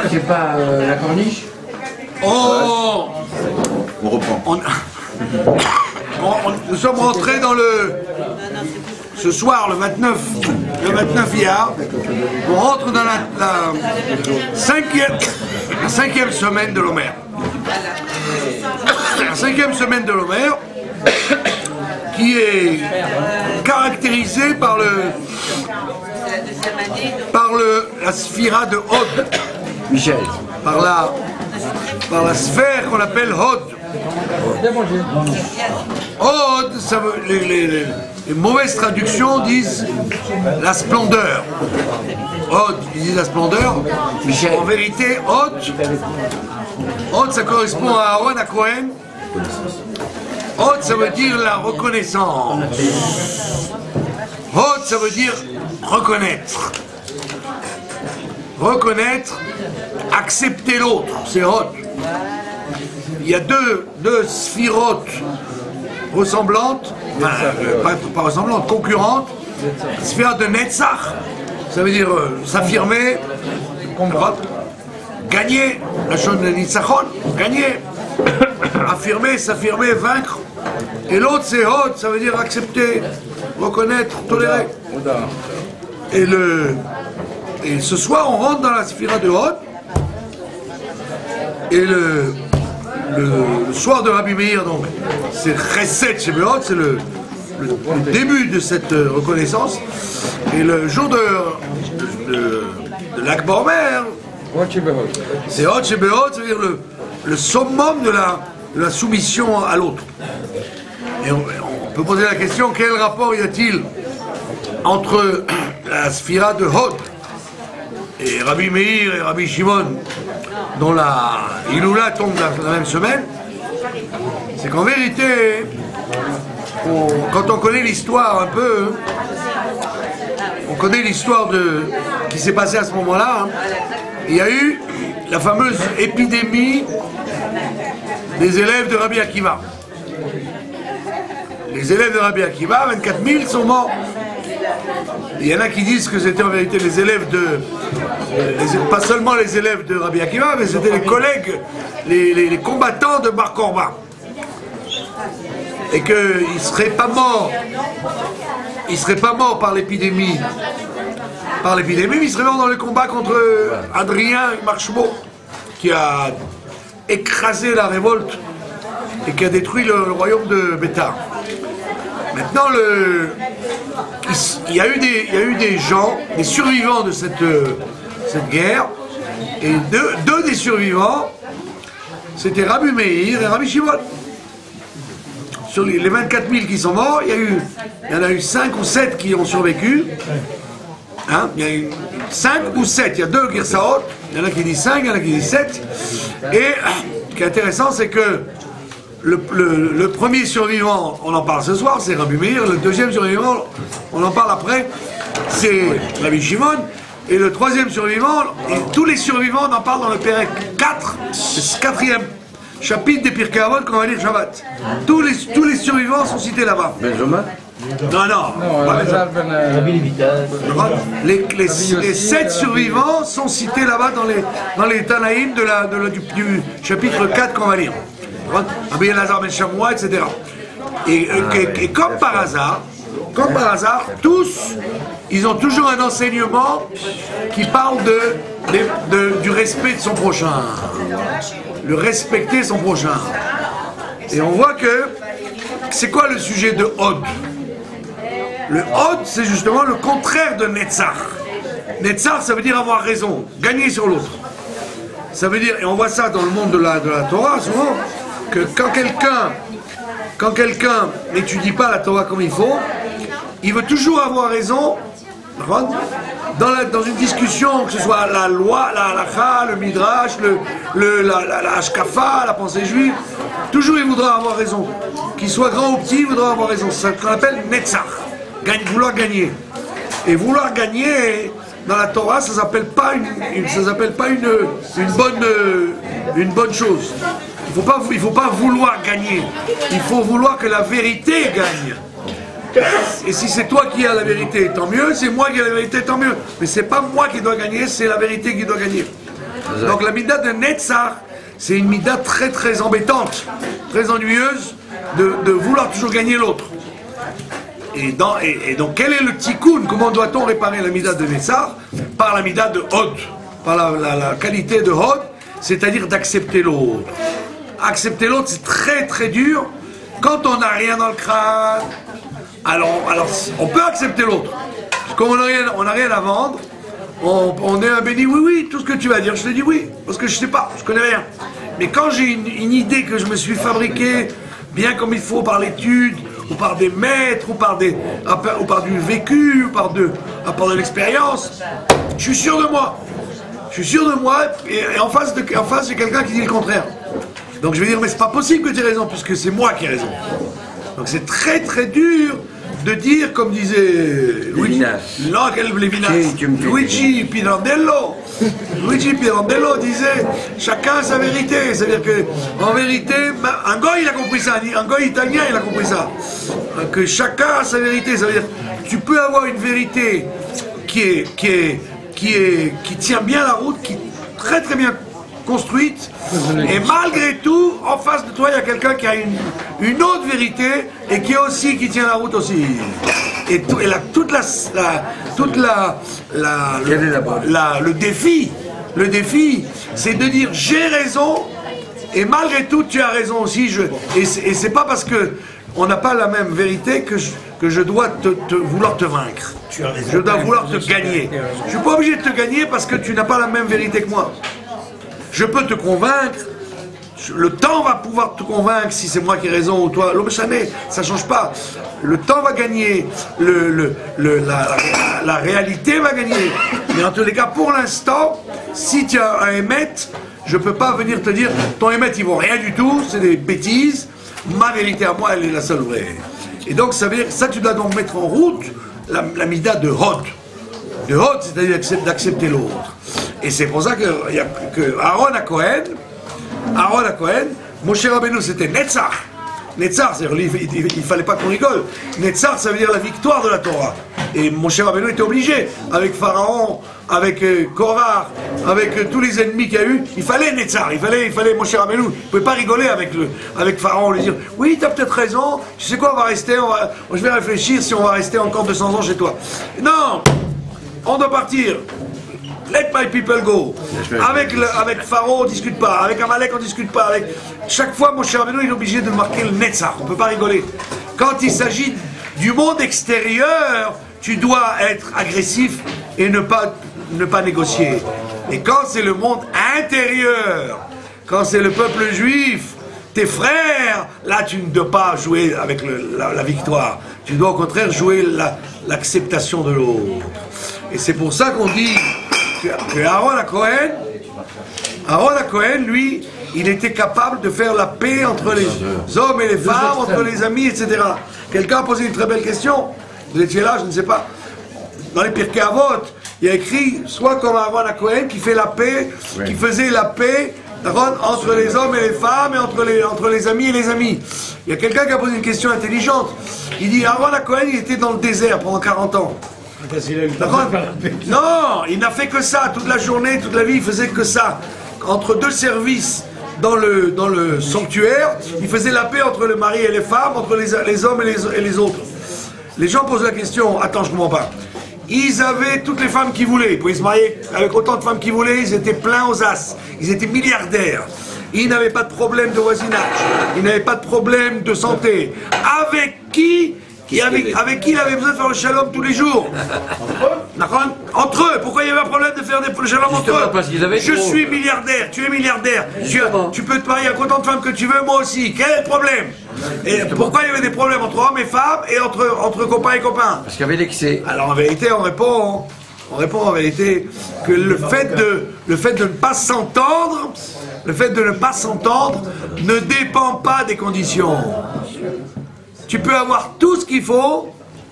C'est pas la corniche? Oh, On reprend. Nous sommes rentrés dans ce soir, le 29 Iyar, on rentre dans la cinquième semaine de l'Omer. La cinquième semaine de l'Omer, qui est caractérisée par la sphira de Hod. Michel. Par la sphère qu'on appelle Hod. Hod, ça veut, les mauvaises traductions disent la splendeur. Hod, ils disent la splendeur. Michel. En vérité, Hod, ça correspond à Aaron, à Cohen. Hod, ça veut dire la reconnaissance. Hod, ça veut dire reconnaître. Reconnaître, accepter l'autre, c'est Hod. Il y a deux sphirotes ressemblantes, enfin, pas ressemblantes, concurrentes. Sphira de Netzach, ça veut dire s'affirmer, gagner, la chose de Nitzachon, gagner, affirmer, s'affirmer, vaincre. Et l'autre c'est Hod, ça veut dire accepter, reconnaître, tolérer. Et ce soir on rentre dans la sphira de Hod. Et le soir de Rabbi Meir, donc, c'est Chesed chez Hod, c'est le début de cette reconnaissance. Et le jour de l'Akbar Omer, c'est Hod chez Hod, c'est-à-dire le summum de la soumission à l'autre. Et on peut poser la question, quel rapport y a-t-il entre la sphira de Hod et Rabbi Meir et Rabbi Shimon, dont la Iloula tombe la même semaine? C'est qu'en vérité, quand on connaît l'histoire un peu, on connaît l'histoire qui s'est passée à ce moment-là, hein, il y a eu la fameuse épidémie des élèves de Rabbi Akiva. Les élèves de Rabbi Akiva, 24 000 sont morts. Il y en a qui disent que c'était en vérité les élèves pas seulement les élèves de Rabbi Akiva, mais c'était les collègues, les combattants de Bar Korba. Et qu'ils ne seraient pas morts. Ils ne seraient pas morts par l'épidémie. Mais ils seraient morts dans le combat contre Adrien Marchemo, qui a écrasé la révolte et qui a détruit le royaume de Bétar. Maintenant, il y a eu des gens, des survivants de cette guerre, et deux des survivants, c'était Rabbi Meir et Rabbi Shimon. Sur les 24 000 qui sont morts, il y en a eu 5 ou 7 qui ont survécu. Hein, il y a eu 5 ou 7, il y a 2 Girsaot, il y en a qui disent 5, il y en a qui disent 7. Et ce qui est intéressant, c'est que le premier survivant, on en parle ce soir, c'est Rabbi Meir. Le deuxième survivant, on en parle après, c'est Rabbi Shimon. Et le troisième survivant, et tous les survivants, on en parle dans le Pérec 4, le quatrième chapitre des Pirkei Avot qu'on va lire Shabbat. Tous les survivants sont cités là-bas. Benjamin? Non. Les 7 survivants sont cités là-bas dans les Tanaïm du chapitre 4 qu'on va lire. Rabbi Elazar ben Shamoua, etc. Et comme par hasard, tous, ils ont toujours un enseignement qui parle du respect de son prochain. Le respecter son prochain. Et on voit que, c'est quoi le sujet de Hod? Le Hod, c'est justement le contraire de Netzach. Netzach, ça veut dire avoir raison, gagner sur l'autre. Ça veut dire, et on voit ça dans le monde de la Torah souvent, que quand quelqu'un n'étudie pas la Torah comme il faut, il veut toujours avoir raison dans une discussion, que ce soit la loi, la halakha, le midrash, la hashkafa, la pensée juive, toujours il voudra avoir raison. Qu'il soit grand ou petit, il voudra avoir raison. C'est ce qu'on appelle netzach, vouloir gagner. Et vouloir gagner, dans la Torah, ça s'appelle pas une bonne chose. Il faut pas vouloir gagner. Il faut vouloir que la vérité gagne. Et si c'est toi qui as la vérité, tant mieux. C'est moi qui ai la vérité, tant mieux. Mais c'est pas moi qui dois gagner, c'est la vérité qui doit gagner. Donc la mida de Netzach, c'est une mida très très embêtante, très ennuyeuse de vouloir toujours gagner l'autre. Et donc quel est le tikkun? Comment doit-on réparer la mida de Netzach? Par la mida de Hod, par la qualité de Hod, c'est-à-dire d'accepter l'autre. Accepter l'autre, c'est très très dur. Quand on n'a rien dans le crâne, alors on peut accepter l'autre. Comme on n'a rien à vendre, on est un béni, oui, tout ce que tu vas dire, je te dis oui, parce que je sais pas, je connais rien. Mais quand j'ai une idée que je me suis fabriquée bien comme il faut par l'étude, ou par des maîtres, ou par du vécu, ou par de l'expérience, je suis sûr de moi. Je suis sûr de moi, et en face, j'ai quelqu'un qui dit le contraire. Donc je vais dire, mais c'est pas possible que tu aies raison, puisque c'est moi qui ai raison. Donc c'est très très dur de dire, comme disait Luigi Pirandello disait, chacun sa vérité. C'est-à-dire que, en vérité, un goy il a compris ça, un goy italien il a compris ça. Que chacun a sa vérité. Ça veut dire, tu peux avoir une vérité qui tient bien la route, qui est très très bien construite, et malgré tout, en face de toi, il y a quelqu'un qui a une autre vérité et qui tient la route aussi. Et le défi, c'est de dire j'ai raison et malgré tout tu as raison aussi. Et c'est pas parce que on n'a pas la même vérité que je dois vouloir te vaincre. Je dois vouloir te gagner. Je suis pas obligé de te gagner parce que tu n'as pas la même vérité que moi. Je peux te convaincre, le temps va pouvoir te convaincre si c'est moi qui ai raison ou toi. L'homme chané, ça ne change pas. Le temps va gagner, la réalité va gagner. Mais en tous les cas, pour l'instant, si tu as un émet, je ne peux pas venir te dire ton émet il ne vaut rien du tout, c'est des bêtises. Ma vérité à moi, elle est la seule vraie. Et donc, ça veut dire ça, tu dois donc mettre en route la mida de Hod. De Hod, c'est-à-dire d'accepter l'autre. Et c'est pour ça que Aaron à Cohen, Moshe Rabbeinu c'était Netzach. Netzach, c'est-à-dire il ne fallait pas qu'on rigole. Netzach, ça veut dire la victoire de la Torah. Et Moshe Rabbeinu était obligé, avec Pharaon, avec Korah, avec tous les ennemis qu'il y a eu, il fallait Netzach, il fallait Moshe Rabbeinu. Il ne pouvait pas rigoler avec Pharaon, lui dire oui, tu as peut-être raison, tu sais quoi, on va rester, je vais réfléchir si on va rester encore 200 ans chez toi. Non, on doit partir. Let my people go. Avec Pharaon, on ne discute pas. Avec Amalek, on ne discute pas. Chaque fois, mon cher Rabbeinu, il est obligé de marquer le Netzach. On ne peut pas rigoler. Quand il s'agit du monde extérieur, tu dois être agressif et ne pas négocier. Et quand c'est le monde intérieur, quand c'est le peuple juif, tes frères, là, tu ne dois pas jouer avec la victoire. Tu dois au contraire jouer l'acceptation de l'autre. Et c'est pour ça qu'on dit que Aaron à Cohen, lui, il était capable de faire la paix entre les hommes et les femmes, entre les amis, etc. Quelqu'un a posé une très belle question. Vous étiez là, je ne sais pas. Dans les Pirkei Avot, il y a écrit soit comme Aaron à Cohen qui fait la paix, qui faisait la paix entre les hommes et les femmes et entre les amis et les amis. Il y a quelqu'un qui a posé une question intelligente. Il dit Aaron à Cohen, il était dans le désert pendant 40 ans. Non, il n'a fait que ça toute la journée, toute la vie, il faisait que ça. Entre deux services dans le sanctuaire, il faisait la paix entre le mari et les femmes, entre les hommes et les autres. Les gens posent la question, attends, je ne comprends pas. Ils avaient toutes les femmes qu'ils voulaient, ils pouvaient se marier avec autant de femmes qu'ils voulaient, ils étaient pleins aux as, ils étaient milliardaires. Ils n'avaient pas de problème de voisinage, ils n'avaient pas de problème de santé. Avec qui il avait besoin de faire le shalom tous les jours? Entre eux. Pourquoi il y avait un problème de faire le shalom entre eux? Parce qu'ils avaient je suis milliardaire, tu es milliardaire, tu peux te marier avec autant de femmes que tu veux, moi aussi. Quel est le problème? Et pourquoi il y avait des problèmes entre hommes et femmes et entre copains et copains? Parce qu'il y avait l'excès. Alors en vérité, on répond en vérité que le fait de ne pas s'entendre, ne dépend pas des conditions. Tu peux avoir tout ce qu'il faut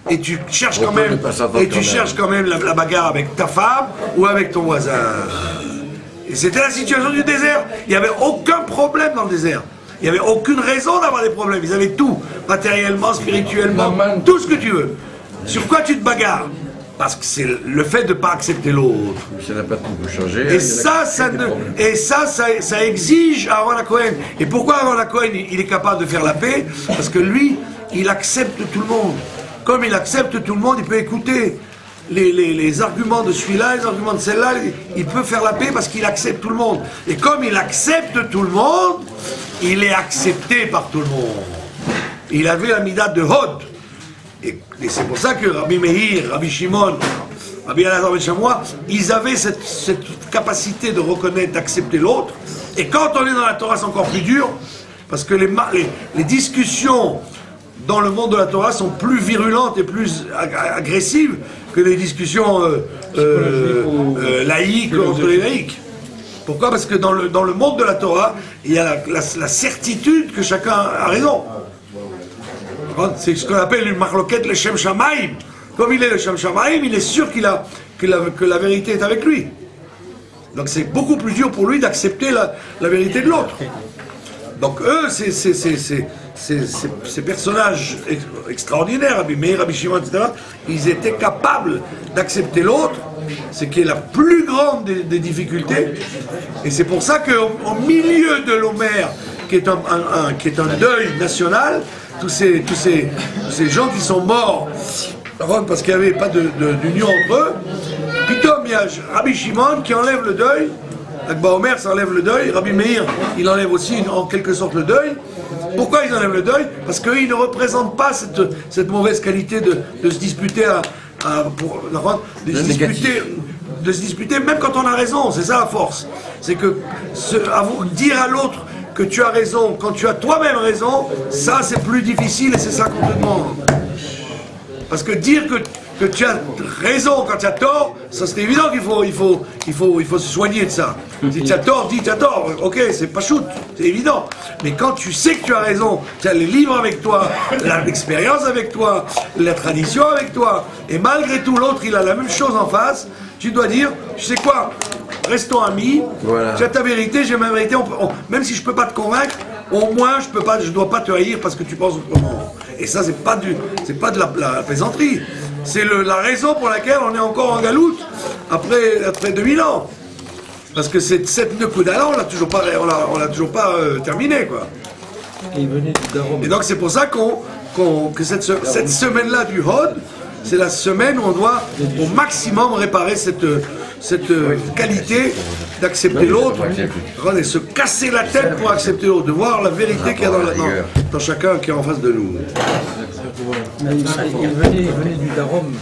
et tu cherches quand même la bagarre avec ta femme ou avec ton voisin. Et c'était la situation du désert. Il n'y avait aucun problème dans le désert. Il n'y avait aucune raison d'avoir des problèmes. Ils avaient tout, matériellement, spirituellement, tout ce que tu veux. Sur quoi tu te bagarres? Parce que c'est le fait de ne pas accepter l'autre. Ça n'a pas tout changé. Et ça exige Aaron Cohen. Et pourquoi Aaron Cohen, il est capable de faire la paix? Parce que lui, il accepte tout le monde. Comme il accepte tout le monde, il peut écouter les arguments de celui-là, les arguments de celle-là. Il peut faire la paix parce qu'il accepte tout le monde. Et comme il accepte tout le monde, il est accepté par tout le monde. Il avait la mida de Hod. Et c'est pour ça que Rabbi Meir, Rabbi Shimon, Rabbi Elazar ben Shammua, ils avaient cette capacité de reconnaître, d'accepter l'autre. Et quand on est dans la Torah, c'est encore plus dur, parce que les discussions dans le monde de la Torah sont plus virulentes et plus agressives que les discussions laïques entre les laïcs. Pourquoi? Parce que dans le monde de la Torah, il y a la certitude que chacun a raison. C'est ce qu'on appelle une marloquette, le Shem Shamaim. Comme il est le Shem Shamaim, il est sûr que la vérité est avec lui. Donc c'est beaucoup plus dur pour lui d'accepter la vérité de l'autre. Donc eux, ces personnages extraordinaires, Rabbi Meir, Rabbi Shimon, etc., ils étaient capables d'accepter l'autre, ce qui est la plus grande des difficultés. Et c'est pour ça qu'au milieu de l'Omer, qui est un deuil national, tous ces gens qui sont morts parce qu'il n'y avait pas d'union entre eux, pitom, il y a Rabbi Shimon qui enlève le deuil, Akba Omer ça enlève le deuil, Rabbi Meir il enlève aussi en quelque sorte le deuil. Pourquoi ils enlèvent le deuil? Parce qu'ils ne représentent pas cette mauvaise qualité de se disputer de se disputer même quand on a raison. C'est ça la force, c'est que dire à l'autre que tu as raison, quand tu as toi-même raison, ça c'est plus difficile et c'est ça qu'on te demande. Parce que dire que tu as raison quand tu as tort, ça c'est évident qu'il faut se soigner de ça. Si tu as tort, dis tu as tort, ok, c'est pas shoot, c'est évident. Mais quand tu sais que tu as raison, tu as les livres avec toi, l'expérience avec toi, la tradition avec toi, et malgré tout l'autre il a la même chose en face, tu dois dire, tu sais quoi, restons amis, voilà. Tu as ta vérité, j'ai ma vérité, même si je ne peux pas te convaincre, au moins je ne dois pas te haïr parce que tu penses autrement. Et ça, c'est pas de la plaisanterie. C'est la raison pour laquelle on est encore en galoute après 2000 ans. Parce que cette Nekuda-là, on l'a toujours pas terminée, quoi. Et donc c'est pour ça que cette semaine-là du Hod, c'est la semaine où on doit au maximum réparer cette qualité d'accepter l'autre et se casser la tête pour accepter l'autre, de voir la vérité qu'il y a dans chacun qui est en face de nous. Il venait du Darom.